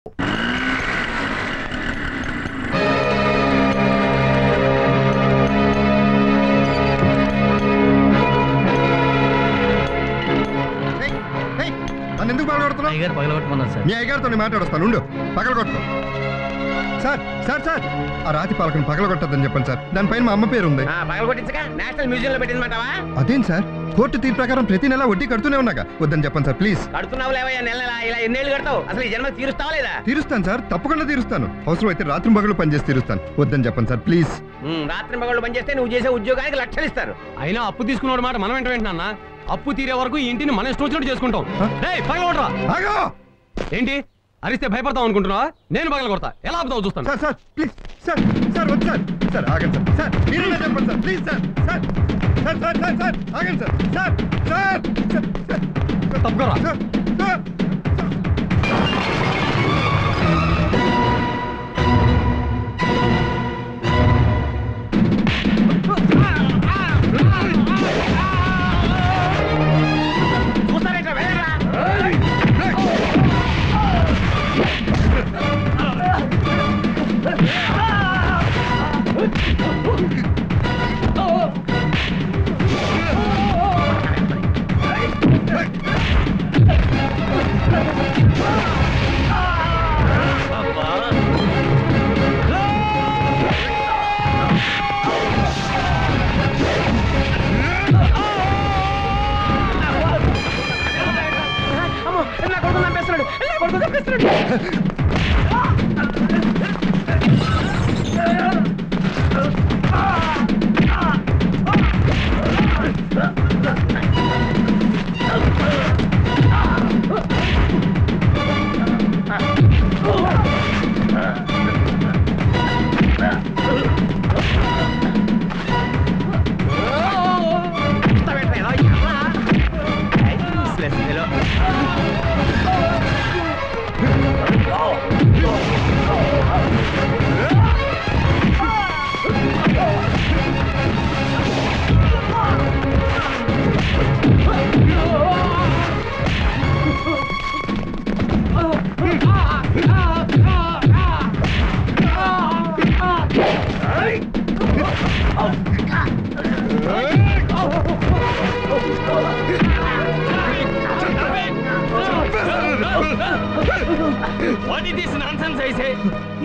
ఎందుకు పగలగొడుతున్నా? మీ అయ్యగారితో మాట్లాడొస్తాను, ఉండు. పగలగొట్టుకో sir. Sir sir ఆ రాతి పాలకను పగలగొట్టద్దని చెప్పండి సార్. దానిపైన మా అమ్మ పేరు ఉంది. అదేం సార్, కోర్టు తీర్పు ప్రకారం ప్రతి నెల వడ్డీ కడుతూనే ఉన్నాగా. వద్దని చెప్పండి సార్ ప్లీజ్. తీరుస్తాను సార్, తప్పకుండా తీరుస్తాను. అవసరం అయితే రాత్రి పగలు పనిచేసి తీరుస్తాను. వద్దని చెప్పండి సార్ ప్లీజ్. రాత్రి పగలు పనిచేస్తే నువ్వు చేసే ఉద్యోగానికి లక్షలు ఇస్తారు. అయినా అప్పు తీసుకున్న మాట మనం ఏంటంటున్నా? అప్పు తీరే వరకు ఇంటిని మనం ఇష్టం వచ్చినట్టు చేసుకుంటాం. ఏంటి అరిస్తే భయపడతాం అనుకుంటున్నావా? నేను పగల కొడతా. ఎలా ఆపుతావు చూస్తాను. Sir sir please sir. Sir వద్దు సార్. సార్ ఆగండి సార్. సార్ మీరే చెప్పండి sir please. Sir sir sir sir sir sir ఆగండి సార్. సార్ సార్ సార్ తప్పుకోరా. సార్ సార్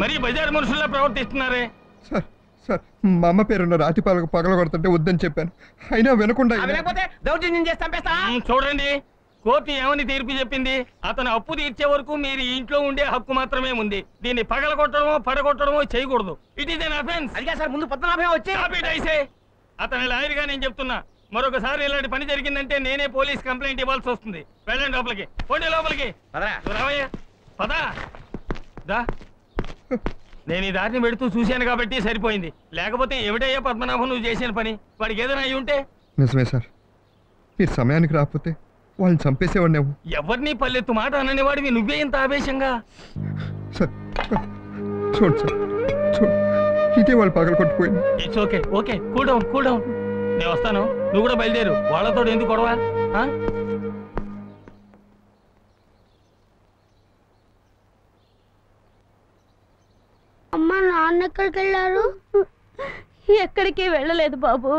మరి బజార్ మనుషుల్లా ప్రవర్తిస్తున్నారే. సార్ సార్ మా అమ్మ పేరున్న రాతి పాలకు పగలగొడుతుంటే వద్దని చెప్పాను, అయినా వినకుండా. చూడండి, కోర్టు ఏమని తీర్పు చెప్పింది? అతను అప్పు తీర్చే వరకు మీరు ఇంట్లో ఉండే హక్కు మాత్రమే ఉంది. దీన్ని పగలగొట్టడమో పడగొట్టడమో చేయకూడదు. It is N offence. అదిగా సార్, ముందు పద్మనాభం వచ్చి అతని లాయర్గా నేను చెప్తున్నా, మరొకసారి ఇలాంటి పని జరిగిందంటే నేనే పోలీస్ కంప్లైంట్ ఇవ్వాల్సి వస్తుంది. వెళ్ళండి లోపలికి, పోండి లోపలికి. పదా దా. నేను ఈ దారిని పెడుతూ చూశాను కాబట్టి సరిపోయింది. లేకపోతే ఎవడయ్యా పద్మనాభం నువ్వు చేసిన పని? వాడికి ఏదైనా అయి ఉంటే? నిజమే సార్, మీరు సమయానికి రాకపోతే వాళ్ళని చంపేసేవాడినేమో. ఎవరిని పల్లెత్తు మాట అనని వాడివి నువ్వే ఇంత ఆవేశంగా? సార్ చూడు సార్, చూడు, ఇదే వాళ్ళు పగల కొట్టుపోయింది. It's okay, okay, cool down, cool down. నేను వస్తాను, నువ్వు కూడా బయలుదేరు. వాళ్ళతో ఎందుకు గొడవ? అమ్మా, నాన్న ఎక్కడికి వెళ్ళారు? ఎక్కడికి వెళ్ళలేదు బాబు,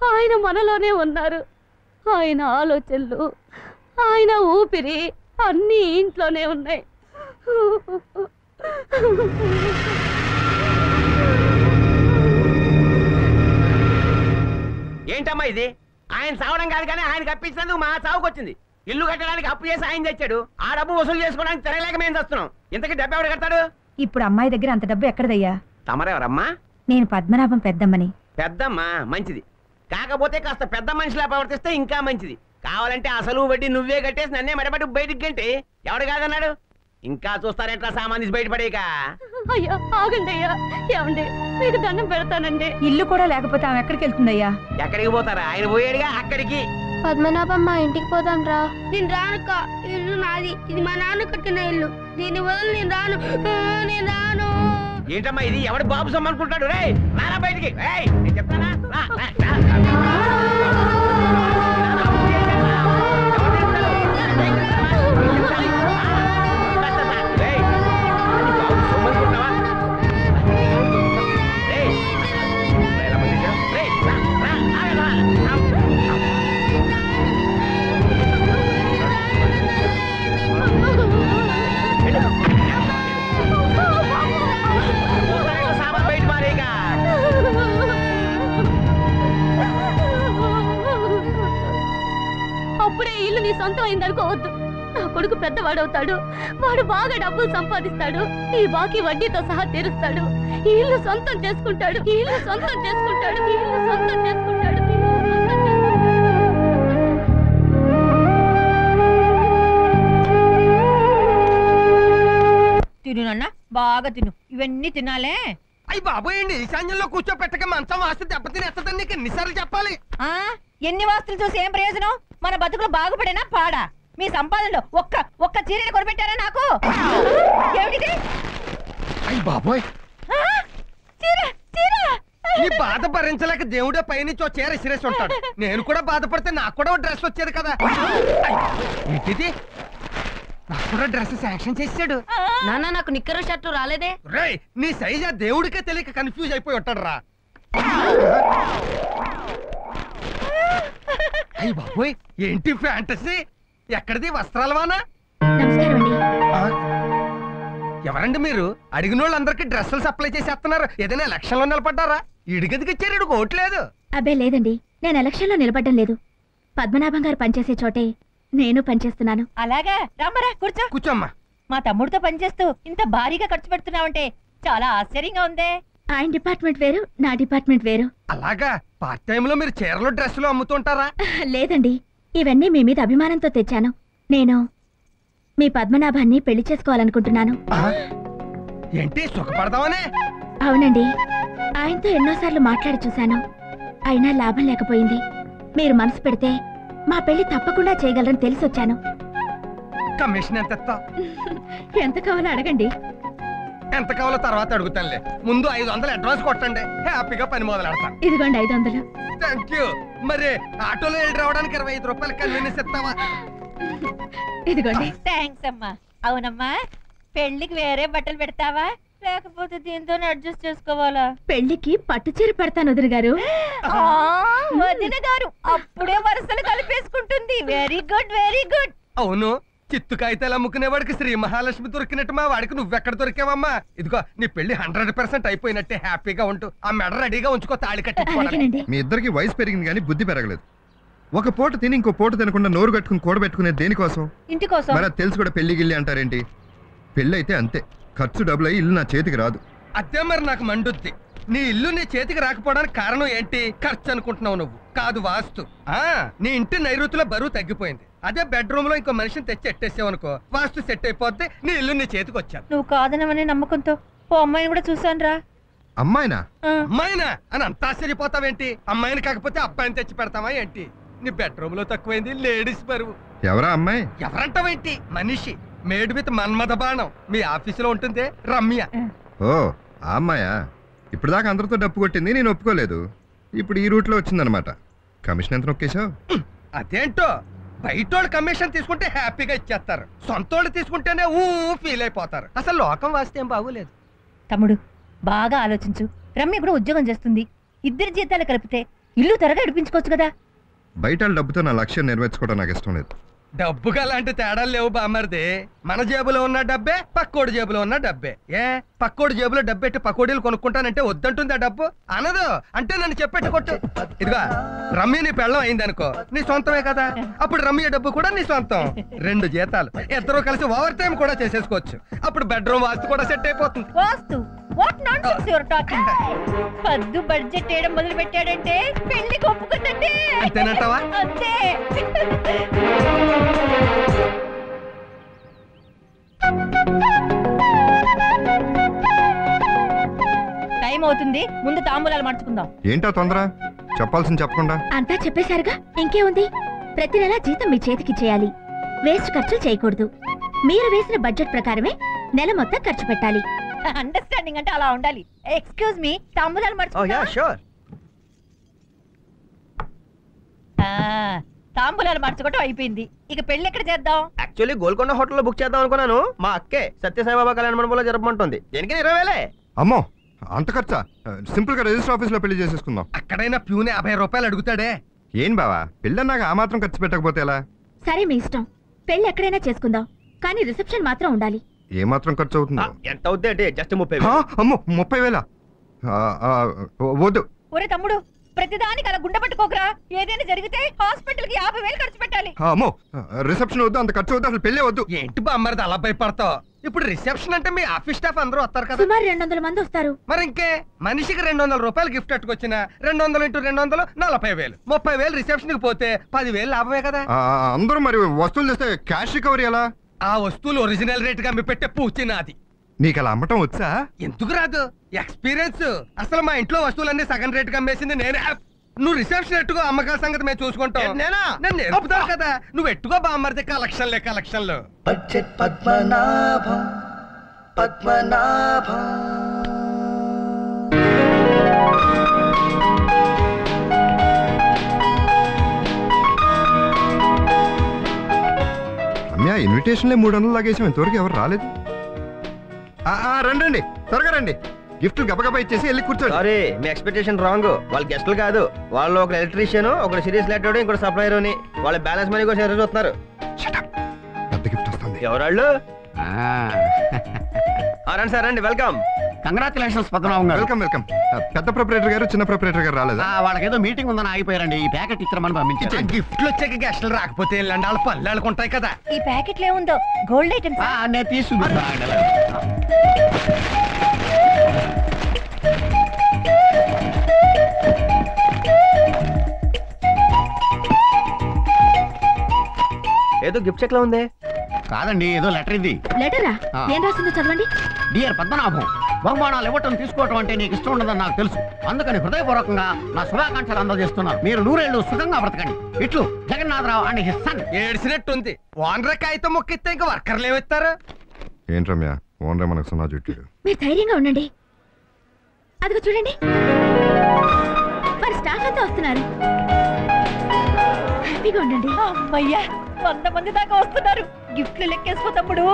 ఆయన మనలోనే ఉన్నారు. ఆయన ఆలోచనలు, ఆయన ఊపిరి అన్నీ ఇంట్లోనే ఉన్నాయి. ఏంటమ్మా ఇది? ఆయన చావడం కాదు కానీ ఆయనకి అప్పించినందుకు మా చావుకు వచ్చింది. ఇల్లు కట్టడానికి అప్పు చేసి ఆయన తెచ్చాడు. ఆ డబ్బు వసూలు చేసుకోవడానికి తిరగలేక మేము చేస్తున్నాం. ఇంతకీ డబ్బు ఎవడు కడతాడు? ఇప్పుడు అమ్మాయి దగ్గర అంత డబ్బు ఎక్కడదయ్యా? తమరెవరమ్మా? నేను పద్మనాభం పెద్దమ్మని. పెద్దమ్మా మంచిది, కాకపోతే కాస్త పెద్ద మనిషిలా ప్రవర్తిస్తే ఇంకా మంచిది. కావాలంటే అసలు వడ్డీ నువ్వే కట్టేసి నన్నే మెడబడి బయటికి గంటే ఎవడు కాదన్నాడు? ఇంకా చూస్తారెట్లా సామాన్లు బయటపడేక? అయ్యా ఆగండి అయ్యా, ఏమండి మీకు దండం పెడతానండి. ఇల్లు కూడా లేకపోతే ఆమె ఎక్కడికి వెళ్తుందయ్యా? ఎక్కడికి పోతారా? ఆయన పోయాడుగా అక్కడికి. పద్మనాభమ్మ, ఇంటికి పోదాం రా. నేను రానుక, ఇల్లు నాది, ఇది మా నాన్న కట్టిన ఇల్లు. దీని వల్ల నేను రాను, నేను రాను. ఏంటమ్మా ఇది? ఎవడు బాబు సొమ్ము అనుకుంటాడు? రే రారా బయటికి. నేను చెప్తానా? అయిందనుకోవద్దు. నా కొడుకు పెద్దవాడవుతాడు, వాడు బాగా డబ్బులు సంపాదిస్తాడు, ఈ బాకీ వడ్డీతో సహా తీరుస్తాడు, ఈ ఇల్లు సొంతం చేసుకుంటాడు, ఈ ఇల్లు సొంతం చేసుకుంటాడు, ఈ ఇల్లు సొంతం చేసుకుంటాడు, ఈ ఇల్లు సొంతం చేసుకుంటాడు. తిను నాన్న, బాగా తిను. ఇవన్నీ తినాలే. అయ్యి బాబోయండి, ఈశాన్యంలో కూర్చోపెట్టక మంచం వాస్తు దెబ్బతినేస్తుందని నీకు ఎన్నిసార్లు చెప్పాలి? ఎన్ని వాస్తులు చూసి ఏం ప్రయోజనం? మన బతుకులు బాగుపడేనా పాడా? మీ సంపాదనలో ఒక్క చీరని కొనిపెట్టారా నాకు? ఏమిటిది? అయ్యి బాబోయ్, చీర చీర. నీ బాధ భరించలేక దేవుడే పైనుంచి ఓ చీర ఇసిరేసి ఉంటాడు. నేను కూడా బాధపడితే నాకు కూడా ఓ డ్రెస్ వచ్చేది కదా. ఏంటిది? నాకు కూడా డ్రెస్ శాంక్షన్ చేసాడు. నాన్న నాకు నిక్కరు షర్టు రాలేదే. రేయ్, నీ సైజ్ ఆ దేవుడికే తెలియక కన్ఫ్యూజ్ అయిపోయి ఉంటాడు రా. అయ్యి బాబోయ్, ఏంటి ఫ్యాంటసీ? ఎక్కడిది వస్త్రాలవానా? నమస్కారం అండి. ఎవరండి మీరు? అడిగిన వాళ్ళందరికీ డ్రెస్సులు సప్లై చేసేస్తున్నారు. ఏదైనా ఎలక్షన్ లో నిలబడ్డారా? ఇడిగదికి ఇచ్చారు, ఇడికి ఓట్లేదు. అబ్బే లేదండి, నేను ఎలక్షన్ లో నిలబడ్డం లేదు. పద్మనాభం గారు పనిచేసే చోటే నేను పనిచేస్తున్నాను. అలాగా, రామరా కూర్చో. కూర్చోమ్మా. మా తమ్ముడితో పనిచేస్తూ ఇంత భారీగా ఖర్చు పెడుతున్నావంటే చాలా ఆశ్చర్యంగా ఉందే. ఆయన డిపార్ట్మెంట్ వేరు, నా డిపార్ట్మెంట్ వేరు. అలాగా, పార్ట్ టైం లో మీరు చీరలు డ్రెస్సులు అమ్ముతుంటారా? లేదండి, ఇవన్నీ మీ మీద అభిమానంతో తెచ్చాను. నేను మీ పద్మనాభాన్ని పెళ్లి చేసుకోవాలనుకుంటున్నాను. ఏంటి, సుఖపడదామనే? అవునండి, ఆయనతో ఎన్నోసార్లు మాట్లాడి చూశాను, అయినా లాభం లేకపోయింది. మీరు మనసు పెడితే మా పెళ్లి తప్పకుండా చేయగలరని తెలిసొచ్చాను. కమిషన్ ఎంత ఇస్తావ్? ఎంత కావాలో అడగండి. ఎంత కావాలో తర్వాత అడుగుతానులే. ముందు 500 అడ్వాన్స్ కొట్టండి, హ్యాపీగా పని మొదలెడతాను. ఇదిగోండి 500. Thank you. మరి ఆటోలో వెళ్ళి రావడానికి 25 రూపాయలు కన్వీనియన్స్ ఇస్తావా? ఇదిగోండి. థ్యాంక్స్ అమ్మా. అవునమ్మా, పెళ్లికి వేరే బట్టలు పెడతావా లేకపోతే దీంతో అడ్జస్ట్ చేసుకోవాలా? పెళ్లికి పట్టుచీర పెడతాను వదిన గారు. వదిన గారు అప్పుడే వరుసలు కలిపేసుకుంటుంది. Very good, very good. అవును, చిత్తు కాగితాలు అమ్ముకునేవాడికి శ్రీ మహాలక్ష్మి దొరికినట్టు మా వాడికి నువ్వెక్కడ దొరికావమ్మా? ఇదిగో నీ పెళ్లి 100% అయిపోయినట్టే. హ్యాపీగా ఉంటూ ఆ మెడ రెడీగా ఉంచుకో, తాళి కట్టించుకోవడానికి. అలాగేనండి. మీ ఇద్దరికి వయసు పెరిగింది కానీ బుద్ధి పెరగలేదు. ఒక పూట తిని ఇంకో పూట తినకుండా నోరు కట్టుకుని కూడబెట్టుకునే దేనికోసం? ఇంటి కోసం. మరి అది తెలిసి కూడా పెళ్లి గిల్లి అంటారేంటి? పెళ్ళి అయితే అంతే, ఖర్చు డబ్బులు అయ్యి ఇల్లు నా చేతికి రాదు. అదే మరి నాకు మండుద్ది. నీ ఇల్లు నీ చేతికి రాకపోవడానికి కారణం ఏంటి? ఖర్చు అనుకుంటున్నావు నువ్వు, కాదు వాస్తు. నీ ఇంటి నైరుతిలో బరువు తగ్గిపోయింది. అదే బెడ్రూమ్ లో ఇంకో మనిషిని తెచ్చి ఎట్టేసావనుకో, వాస్తు సెట్ అయిపోతే నీ ఇల్లు నీ చేతికి వచ్చాను. నువ్వు కాదనమనే నమ్మకంతో ఓ అమ్మాయిని కూడా చూసాను రా. అమ్మాయినా? అమ్మాయినా అని అంత ఆశ్చర్యపోతావేంటి? అమ్మాయిని కాకపోతే అబ్బాయిని తెచ్చి పెడతావా ఏంటి? నీ బెడ్రూమ్ లో తక్కువైంది లేడీస్ బరువు. ఎవరా అమ్మాయి? ఎవరంటావేంటి? మనిషి, మేడ్ విత్ మన్మథ బాణం. మీ ఆఫీసులో ఉంటుంది రమ్య. ఓ ఆ అమ్మాయా? ఇప్పుడు దాకా అందరితో డప్పు కొట్టింది, నేను ఒప్పుకోలేదు. ఇప్పుడు ఈ రూట్లో వచ్చిందనమాట. కమిషన్ ఎంత నొక్కేశావు? అదేంటో, బయటోళ్ళు కమిషన్ తీసుకుంటే హ్యాపీగా ఇచ్చేస్తారు, సొంతోళ్ళు తీసుకుంటేనే ఫీల్ అయిపోతారు. అసలు లోకం వాస్తే ఏం బాగోలేదు. తమ్ముడు బాగా ఆలోచించు. రమ్య కూడా ఉద్యోగం చేస్తుంది. ఇద్దరి జీతాలు కలిపితే ఇల్లు త్వరగా ఇడిపించుకోవచ్చు కదా. బయట వాళ్ళ డబ్బుతో నా లక్ష్యం నెరవేర్చుకోవడం నాకు ఇష్టం లేదు. డబ్బుగా అలాంటి తేడాలు లేవు బామ్మర్ది. మన జేబులో ఉన్న డబ్బే పక్కోడి జేబులో ఉన్న డబ్బే. పక్కోడి జేబులో డబ్బెట్టి పకోడీలు కొనుక్కుంటానంటే వద్దంటుంది ఆ డబ్బు? అనదు అంటే నన్ను చెప్పెట్టు కొట్టు. ఇదిగా రమ్య నీ పెళ్ళం అయిందనుకో, నీ సొంతమే కదా, అప్పుడు రమ్య డబ్బు కూడా నీ సొంతం. 2 జీతాలు ఇద్దరు కలిసి ఓవర్ టైం కూడా చేసేసుకోవచ్చు. అప్పుడు బెడ్రూమ్ వాస్తు కూడా సెట్ అయిపోతుంది. వాస్తు what nonsense you are talking. పద్దు బడ్జెట్ చేయడం మొదలు పెట్టాడంటే పెళ్లికి ఒప్పుకుందంటే అంతేనంటావా? అంతే. టైం అవుతుంది, ముందు తాంబూలాలు మార్చుకుందాం. ఏంటో తొందర? చెప్పాల్సింది చెప్పకుండా. అంతా చెప్పేశారుగా, ఇంకేముంది? ప్రతి నెల జీతం మీ చేతికి చేయాలి. వేస్ట్ ఖర్చులు చేయకూడదు. మీరు వేసిన బడ్జెట్ ప్రకారమే నెల మొత్తం ఖర్చు పెట్టాలి. అండర్స్టాండింగ్ అంటే అలా ఉండాలి. ఎక్స్క్యూజ్ మీ, తాంబూలాలు మార్చుకుందాం. తాంబూలాలు మార్చుకోవటం అయిపోయింది. ఇక పెళ్లి ఎక్కడ చేద్దాం? యాక్చువల్లీ గోల్కొండ హోటల్లో బుక్ చేద్దాం అనుకున్నాను. మా అక్కే సత్యసాయిబాబా కళ్యాణ మండపంలో జరపమంటుంది. దేనికి 20,000. అమ్మో అంత ఖర్చా? సింపుల్ గా రిజిస్టర్ ఆఫీస్ లో పెళ్లి చేసేసుకుందాం. అక్కడైనా ప్యూని 50 రూపాయలు అడుగుతాడే. ఏం బావా, పెళ్ళన్నాక ఆ మాత్రం ఖర్చు పెట్టకపోతే ఎలా? సరే మీ ఇష్టం, పెళ్లి ఎక్కడైనా చేసుకుందాం, కానీ రిసెప్షన్ మాత్రం ఉండాలి. ఏ మాత్రం ఖర్చు అవుతుందో? ఎంత అవుద్ది అంటే జస్ట్ 30,000. అమ్మో 30,000? వద్దు. ఒరే తమ్ముడు, ప్రతిదానికి అలా గుండె పట్టుకోకరా. ఏదైనా జరిగితే హాస్పిటల్ కి 50,000 ఖర్చు పెట్టాలి. అమ్మో, రిసెప్షన్ వద్దు, అంత ఖర్చు వద్దు, అసలు పెళ్ళే వద్దు. ఏంటి బామ్మర్ది అలా భయపడతావు? ఇప్పుడు రిసెప్షన్ అంటే మీ ఆఫీస్ స్టాఫ్ అందరూ వస్తారు కదా. సుమారు 200 మంది వస్తారు. మరి ఇంకే మనిషికి 200 రూపాయలు గిఫ్ట్ అట్టుకొచ్చిన 200 × 200 40,000. 30,000 రిసెప్షన్ కి పోతే 10,000 లాభమే కదా. అందరూ మరి వస్తువులు తెస్తే క్యాష్ రికవరీ ఎలా? ఆ వస్తువులు ఒరిజినల్ రేట్ గా మీ పెట్టే పూచి నాది. నీకు అలా అమ్మటం వచ్చా? ఎందుకు రాదు, ఎక్స్పీరియన్స్. అసలు మా ఇంట్లో వస్తువులన్నీ సగం రేట్ గా అమ్మేసింది నేనే. నువ్వు రిసెప్షన్ ఎట్టుకో, అమ్మకాల సంగతి మేము చూసుకుంటాం. నేను నేర్పుతావు కదా, నువ్వు ఎట్టుకో బామ్మర్ది. కలెక్షన్లే కలెక్షన్లు. బడ్జెట్ పద్మనాభం పద్మనాభం. రమ్య, ఇన్విటేషన్లే 300 లాగేసాం, ఇంతవరకు ఎవరు రాలేదు. రండి, త్వరగా రండి. గిఫ్ట్లు గబగబా ఇచ్చేసి వెళ్ళి కూర్చోండి. సారీ, మీ ఎక్స్పెక్టేషన్ రాంగ్. వాళ్ళు గెస్టులు కాదు, వాళ్ళు ఒక ఎలక్ట్రీషియన్, ఒక సిరీస్ లెటర్, ఇంకోటి సప్లైర్ అని. వాళ్ళ బ్యాలెన్స్ మనీ కోసం ఎదురు చూస్తున్నారు. పెద్ద గిఫ్ట్ వస్తుంది. ఎవరాళ్ళు? రండి సార్, రండి. వెల్కమ్. కంగ్రాచులేషన్స్ పద్మనాభం గారు. Welcome welcome. పెద్ద ప్రొపరేటర్ గారు, చిన్న ప్రొపరేటర్ గారు రాలేదా? వాళ్ళకేదో మీటింగ్ ఉందని ఆగిపోయారండి. ఈ ప్యాకెట్ ఇచ్చామని పంపించారు. గిఫ్ట్లు వచ్చాక గెస్టులు రాకపోతే వెళ్ళండి, వాళ్ళ పళ్ళు వాళ్ళకుంటాయి కదా. ఈ ప్యాకెట్లో ఏముందో? Gold items. నేను తీసుకుంటాను. ఏదో గిఫ్ట్ చెక్ లో ఉంది. కాదండి, ఏదో లెటర్ ఇది. లెటరా? ఏం రాసిందో చదవండి. డియర్ పద్మనాభం, బహుమానాలు ఇవ్వటం తీసుకోవటం అంటే నీకు ఇష్టం ఉండదని నాకు తెలుసు. అందుకని హృదయపూర్వకంగా నా శుభాకాంక్షలు అందజేస్తున్నాను. మీరు 100 ఏళ్ళు సుఖంగా బ్రతకండి. ఇట్లు జగన్నాథరావు అండ్ హిస్ సన్. ఏడ్చినట్టుంది. ఓనర్ కాగితం మొక్కిస్తే ఇంకా వర్కర్లు ఏమిస్తారు? ఏంటి రమ్య, ఓనరే మనకు సున్నా చుట్టాడు. మీరు ధైర్యంగా ఉండండి. అదిగో చూడండి, మరి స్టాఫ్ అంతా వస్తున్నారు. హ్యాపీగా ఉండండి. అమ్మయ్యా, 100 మంది దాకా వస్తున్నారు. గిఫ్ట్లు లెక్కేసుకో తమ్ముడు.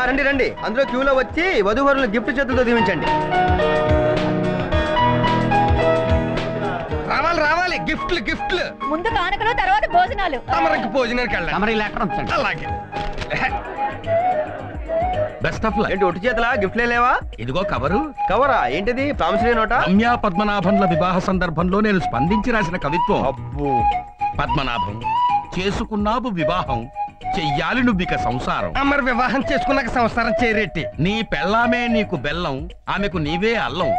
రండి రండి, అందులో క్యూలో వచ్చి వధూవరులు గిఫ్ట్ చేతులతో దీవించండి. రావాలి రావాలి, గిఫ్ట్లు గిఫ్ట్లు. ముందు కానుకలు, తర్వాత భోజనాలు. తమరికి భోజనానికి వెళ్ళండి. తమరి లెటర్ ఉంచండి. అలాగే. Best of luck. ఏంటి ఒట్టి చేతలా గిఫ్ట్లే లేవా? ఇదిగో కవరు. కవరా? ఏంటిది? ప్రామిసరీ నోటా? రమ్య పద్మనాభంల వివాహ సందర్భంలో నేను స్పందించి రాసిన కవిత్వం. అబ్బో. పద్మనాభం, చేసుకున్నావు వివాహం, చెయ్యాలి నువ్విక సంసారం. మరి వివాహం చేసుకున్నాక సంసారం చేరేటి. నీ పెళ్ళామే నీకు బెల్లం, ఆమెకు నీవే అల్లం.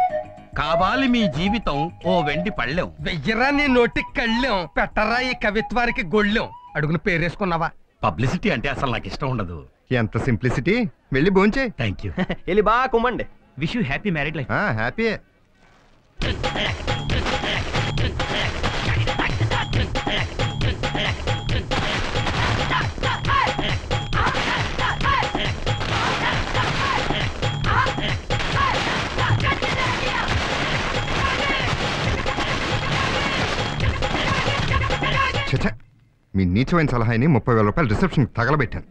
కావాలి మీ జీవితం ఓ వెండి పళ్ళెం. వెయ్యరా నీ నోటికి కళ్ళెం, పెట్టరా ఈ కవిత్వానికి గొళ్ళెం. అడుగును పేరేసుకున్నావా? పబ్లిసిటీ అంటే అసలు నాకు ఇష్టం ఉండదు. ఎంత సింప్లిసిటీ. వెళ్ళి భోంచే. Thank you. వెళ్ళి బాగా కుమ్మండి. Wish you happy married life. Happy. మీ నీచమైన సలహాని 30,000 రూపాయలు రిసెప్షన్ తగలబెట్టాను.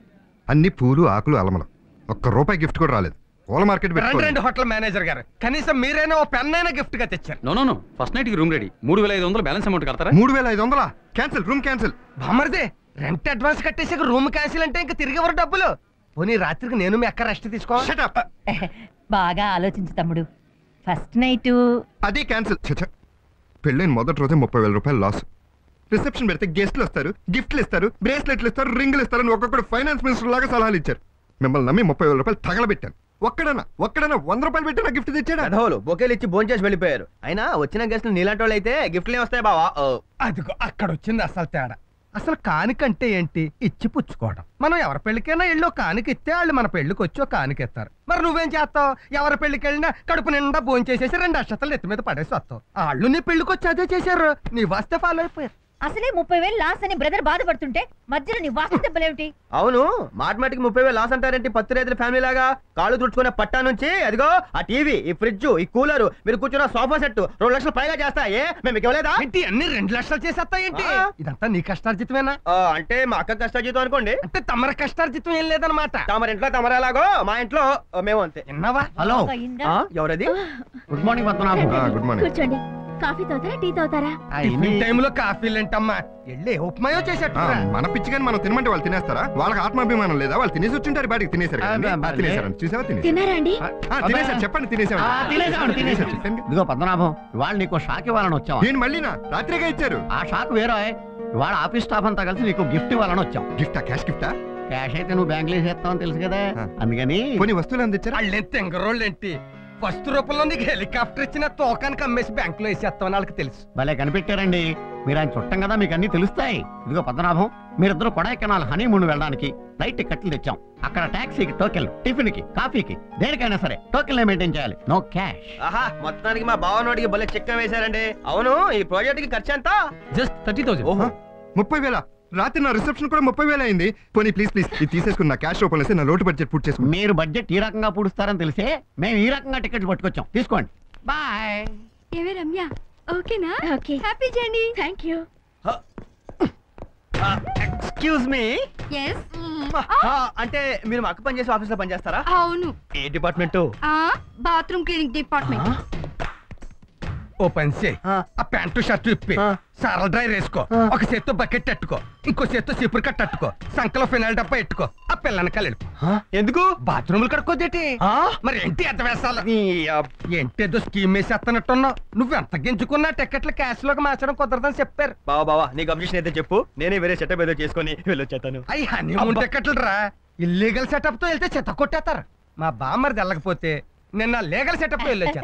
అన్ని పూలు, ఆకులు, అలమలం. ₹1 గిఫ్ట్ కూడా రాలేదు. పూల మార్కెట్ రెండు హోటల్ మేనేజర్ గారు, కనీసం మీరైనా ఓ పెన్ అయినా గిఫ్ట్ గా తెచ్చారు. నో ఫస్ట్ నైట్ కి రూమ్ రెడీ. 3,500 బ్యాలెన్స్ అమౌంట్ కడతారా? 3,500 క్యాన్సిల్. Room cancel. బామర్దే, రెంట్ అడ్వాన్స్ కట్టేసాక రూమ్ క్యాన్సిల్ అంటే ఇంకా తిరిగి ఎవరు డబ్బులు? పోనీ రాత్రికి నేను మీ అక్క రెస్ట్ తీసుకో. బాగా ఆలోచించు తమ్ముడు. ఫస్ట్ నైట్ అది క్యాన్సిల్. పెళ్ళైన మొదటి రోజే 30,000 రూపాయలు లాస్. రిసెప్షన్ పెడితే గెస్ట్లు వస్తారు, గిఫ్ట్లు ఇస్తారు, బ్రేస్లెట్లు ఇస్తారు, రింగులు ఇస్తారు అని ఒక్కొక్కడు ఫైనాన్స్ మినిస్టర్ లాగా సలహాలు ఇచ్చారు. మిమ్మల్ని నమ్మి 30,000 రూపాయలు తగలబెట్టాను. ఒక్కడన్నా ₹100 పెట్టి నా గిఫ్ట్ తెచ్చాడా? అధోలు బొకేలు ఇచ్చి భోంచేసి వెళ్ళిపోయారు. అయినా వచ్చిన గెస్ట్లు నీలాంటి వాళ్ళు అయితే గిఫ్ట్లే వస్తాయి బావా. అదిగో అక్కడ వచ్చింది అసలు తేడా. అసలు కానికంటే ఏంటి? ఇచ్చి పుచ్చుకోవడం. మనం ఎవరి పెళ్లికైనా ఇళ్ళు కానిక ఇస్తే వాళ్ళు మన పెళ్లికి వచ్చి కానికెత్తారు. మరి నువ్వేం చేస్తావు? ఎవరి పెళ్లికి వెళ్ళినా కడుపు నిండా భోంచేసేసి 2 అక్షతలు ఎత్తి మీద పడేసి వస్తావు. వాళ్ళు నీ పెళ్లికి వచ్చి అదే చేశారు. నీ వాస్తే ఫాలో అయిపోయారు. అసలే 30,000 లాస్ అని బ్రదర్ బాధపడుతుంటే మధ్యలో నీ వాస్తు దెబ్బలేమిటి? అవును, మాటిమాటికి 30,000 లాస్ అంటారేంటి? 10 రైతుల ఫ్యామిలీ లాగా కాళ్ళు తుడుచుకునే పట్టా నుంచి అదిగో ఆ టీవీ, ఈ ఫ్రిడ్జ్, ఈ కూలర్, మీరు కూర్చున్న సోఫా సెట్ 2 లక్షలు పైగా చేస్తాయే. మేము ఇవ్వలేదా? ఏంటి అన్ని 2 లక్షలు చేసేస్తాయేంటి? ఇదంతా నీ కష్టార్జితమేనా? అంటే మా అక్క కష్టార్జితం అనుకోండి. అంటే తమర కష్టార్జితం ఏం లేదనమాట. తమరింట్లో తమరేలాగో మా ఇంట్లో మేము అంతే. విన్నావా? హలో, ఎవరది? Good morning Padmanabham. Good morning. కూర్చోండి. కాఫీ తాగుతారా టీ తాగుతారా? టిఫిన్ టైంలో కాఫీలు ఏంటమ్మా? వెళ్ళి ఉప్మాయో చేసేట్టు మన పిచ్చి కానీ మనం తినమంటే వాళ్ళు తినేస్తారా? వాళ్ళకి ఆత్మాభిమానం లేదా? వాళ్ళు తినేసి వచ్చింటారు, బయటికి తినేసారు కదండి. తినేసారు చూసావా? తిన్నారా అండి? తినేసారు, చెప్పండి. తినేసారు. ఇదిగో పద్మనాభం, ఇవాళ నీకు షాక్ ఇవ్వాలని వచ్చాం. నేను మళ్ళీనా? రాత్రిగా ఇచ్చారు. ఆ షాక్ వేరే. ఇవాళ ఆఫీస్ స్టాఫ్ అంతా కలిసి నీకు గిఫ్ట్ ఇవ్వాలని వచ్చాం. గిఫ్టా? క్యాష్ గిఫ్టా? క్యాష్ అయితే నువ్వు బ్యాంకులో వేసేస్తావని తెలుసు కదా, అందుకని కొన్ని వస్తువులు అందించారా? వాళ్ళు తెంగరోళ్ళు ఏంటి? ఫస్ట్ రూపంలో నీకు హెలికాప్టర్ ఇచ్చిన తోకానికి అమ్మేసి బ్యాంక్ లో వేసేస్తామని వాళ్ళకి తెలుసు. భలే కనిపెట్టారండి. మీరు ఆయన చుట్టం కదా, మీకు అన్ని తెలుస్తాయి. ఇదిగో పద్మనాభం, మీరిద్దరు కొడైకెనాల్ హనీమూన్ వెళ్ళడానికి ఫ్లైట్ టికెట్లు తెచ్చాం. అక్కడ టాక్సీకి టోకెన్, టిఫిన్ కి, కాఫీకి, దేనికైనా సరే టోకెన్ మెయింటైన్ చేయాలి. No cash. ఆహా, మొత్తానికి మా బావనోడికి భలే చెక్క వేశారండి. అవును, ఈ ప్రాజెక్ట్ కి ఖర్చు ఎంత? జస్ట్ 30,000. ఓహో, 30,000. రాత్రి నా రిసెప్షన్ కూడా 30,000 అయింది. పోనీ ప్లీజ్ ఇది తీసేసుకుని నా క్యాష్ రూపంలో వేసి నా లోటు బడ్జెట్ పూర్తి చేసుకుని. మీరు బడ్జెట్ ఈ రకంగా పూడుస్తారని తెలిసే మేము ఈ రకంగా టికెట్ పట్టుకొచ్చాం. తీసుకోండి. బాయ్. ఏవే రమ్య, ఓకేనా? Okay. Happy journey. Thank you. Excuse me. yes అంటే మీరు మా అక్క పని చేసే ఆఫీస్ లో పని చేస్తారా? అవును. ఏ డిపార్ట్మెంట్? Bathroom cleaning department. ఓ పని చేయి, ఆ ప్యాంటు షర్ట్ ఇప్పి సారల్ డ్రై వేసుకో. ఒక చేత్తో బకెట్ అట్టుకో, ఇంకో చేత్తో సిపురు కట్ట అట్టుకో, సంకలో ఫినాయిల్ డబ్బా ఎట్టుకో. ఆ పిల్లని కలిపి. ఎందుకు? బాత్రూములు కడుక్కోదేటి? మరి ఏంటి ఎంత వేసాలి? ఏంటేదో స్కీమ్ వేసేస్తున్నట్టున్నావు. నువ్వు ఎంత గింజుకున్నా టికెట్లు క్యాష్ లోకి మార్చడం కుదరదని చెప్పారు. బావా నీకు అబ్జెక్షన్ అయితే చెప్పు, నేనే వేరే సెటప్ ఏదో చేసుకొని వెళ్ళొచ్చేతాను. అయ్యి హనీమూన్ టికెట్లు రా. ఇల్లీగల్ సెటప్ తో వెళ్తే చెత్త కొట్టేస్తారు. మా బామ్మరిది వెళ్ళకపోతే నిన్న లీగల్ సెటప్ వెళ్ళొచ్చా.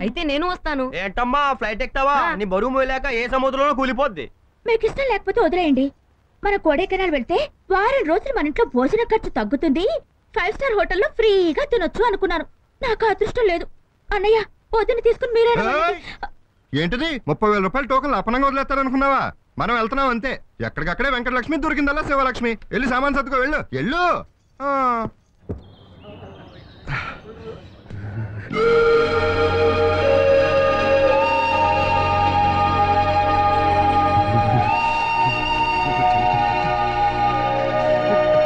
అయితే నేను వస్తాను. ఏంటమ్మా ఫ్లైట్ ఎక్కుతావా? నీ బరువు మోయలేక ఏ సముద్రంలో కూలిపోద్ది. మీకు ఇష్టం లేకపోతే వదిలేయండి. మన కొడైకెనాల్ వెళ్తే వారం రోజులు మన ఇంట్లో భోజన ఖర్చు తగ్గుతుంది, 5 స్టార్ హోటల్లో ఫ్రీగా తినొచ్చు అనుకున్నాను. నాకు అదృష్టం లేదు. అన్నయ్య, పొద్దున్న తీసుకుని మీరే ఏంటిది 30,000 రూపాయలు టోకన్లు అపనంగా వదిలేస్తారనుకున్నావా? మనం వెళ్తున్నాం అంతే. ఎక్కడికక్కడే వెంకటలక్ష్మి దొరికిందల్లా శివలక్ష్మి. వెళ్ళి సామాన్ సర్దుకో, వెళ్ళు వెళ్ళు.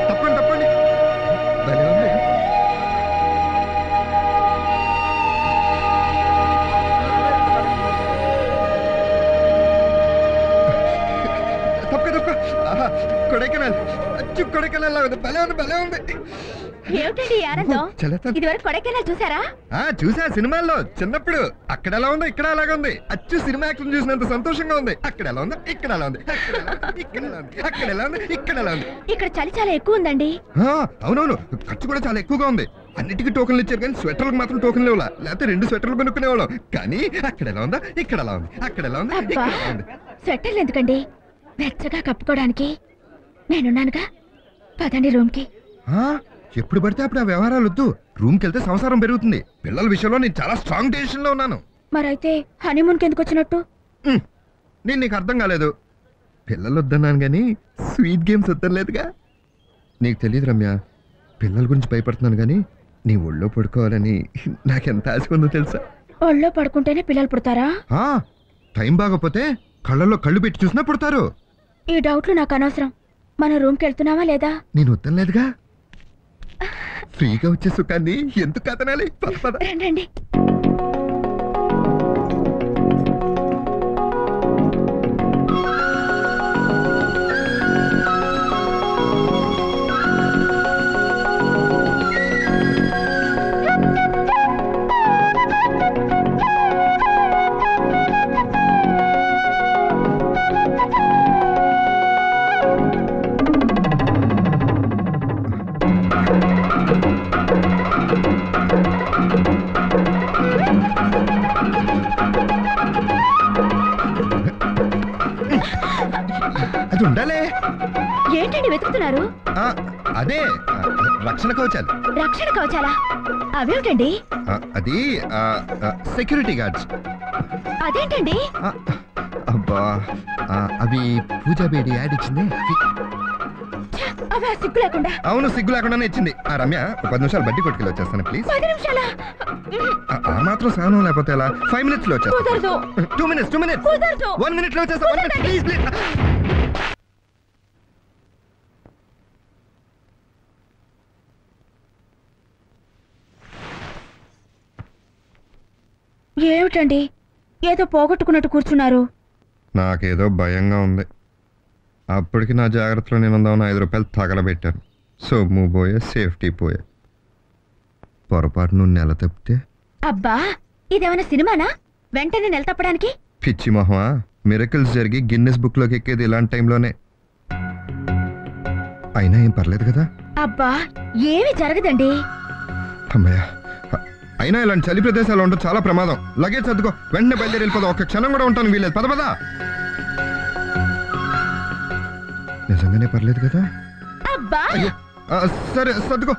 తప్పండి తప్పండి. భలే ఉంది. తప్పక కొడైకెనాల్, అచ్చు కొడైకెనాల్ లాగా ఉంది. భలే ఉంది, భలే ఉంది. ఏమిటండి ఆనందం? ఇదివరకు కొడైకెనాల్ చూసారా? చూసా, సినిమాల్లో చిన్నప్పుడు. అక్కడ ఎలా ఉందో ఇక్కడ అలాగే ఉంది. అచ్చు సినిమా యాక్షన్ చూసినంత సంతోషంగా ఉంది. అక్కడ ఎలా ఉంది, ఇక్కడ ఎలా ఉంది, ఇక్కడ ఎలా ఉంది, అక్కడ ఎలా ఉంది, ఇక్కడ ఎలా ఉంది. ఇక్కడ చలి చాలా ఎక్కువ ఉందండి. అవునవును, ఖర్చు కూడా చాలా ఎక్కువగా ఉంది. అన్నిటికీ టోకన్లు ఇచ్చారు కానీ స్వెటర్లకు మాత్రం టోకన్లు ఇవ్వాల. లేకపోతే 2 స్వెటర్లు కొనుక్కునేవాళ్ళం. కానీ అక్కడ ఎలా ఉందా, ఇక్కడ ఎలా ఉంది, అక్కడ ఎలా ఉంది, ఇక్కడ ఎలా ఉంది. స్వెటర్లు ఎందుకండి? వెచ్చగా కప్పుకోవడానికి నేనున్నానుగా. పదండి రూమ్ కి. ఎప్పుడు పడితే అప్పుడు ఆ వ్యవహారాలు వద్దు. రూమ్కి వెళ్తే సంసారం పెరుగుతుంది. పిల్లల విషయంలో నేను చాలా స్ట్రాంగ్ డెసిషన్ లో ఉన్నాను. మరైతే హనీమూన్ కి ఎందుకు వచ్చినట్టు? నేను నీకు అర్థం కాలేదు. పిల్లలు వద్దన్నాను కానీ స్వీట్ గేమ్స్ వద్దలేదుగా. నీకు తెలియదు రమ్య, పిల్లల గురించి భయపడుతున్నాను కానీ నీ ఒళ్ళో పడుకోవాలని నాకెంత ఆశ ఉందో తెలుసా? ఒళ్ళో పడుకుంటేనే పిల్లలు పుడతారా? టైం బాగపోతే కళ్ళల్లో కళ్ళు పెట్టి చూసినా పుడతారు. ఈ డౌట్లు నాకు అనవసరం. మన రూమ్కి వెళ్తున్నావా లేదా? నేను వద్దలేదుగా. ఫ్రీగా వచ్చే సుఖాన్ని ఎందుకు కదనాలి? రండి. అది ఉండాలే. ఏంటండి వెతుకుతున్నారు? అదే రక్షణ కవచాలు. రక్షణ కవచాలా? అవేమిటండి? అది సెక్యూరిటీ గార్డ్స్. అదేంటండి? అబ్బా, అవి పూజా బేడి యాడ్ ఇచ్చింది. అవి సిగ్గు లేకుండా. అవును, సిగ్గు లేకుండానే ఇచ్చింది. రమ్య, 10 నిమిషాలు బడ్డీ కొట్టుకెళ్ళి వచ్చేస్తాను ప్లీజ్. 10 నిమిషాలా? ఆ మాత్రం సహనం లేకపోతే ఎలా? 5 minutes లో వచ్చేస్తాను. 2 minutes. 1 minute లో వచ్చేస్తాను. 1 minute ప్లీజ్. ఏమిటండి ఏదో పోగొట్టుకున్నట్టు కూర్చున్నారు? నాకేదో భయంగా ఉంది. అప్పటికి నా జాగ్రత్తలో నేను ఉందామని 5 రూపాయలు తగలబెట్టాను. సొమ్ము పోయే, సేఫ్టీ పోయే. పొరపాటు నువ్వు నెల తప్పితే? అబ్బా, ఇదేమైనా సినిమానా వెంటనే నెల తప్పడానికి? పిచ్చి మొహమా, మిరకిల్స్ జరిగి గిన్నెస్ బుక్లోకి ఎక్కేది ఇలాంటి టైంలోనే. అయినా ఏం పర్లేదు కదా? అబ్బా, ఏమీ జరగదండి. అమ్మయ్య, అయినా ఇలాంటి చలి ప్రదేశాలు ఉండడం చాలా ప్రమాదం. లగేజ్ సర్దుకో, వెంటనే బయలుదేరి వెళ్ళిపోదాం. ఒక్క క్షణం కూడా ఉంటాను వీలేదు. పద పద. నిజంగానే పర్లేదు కదా? అబ్బా, సరే సర్దుకో.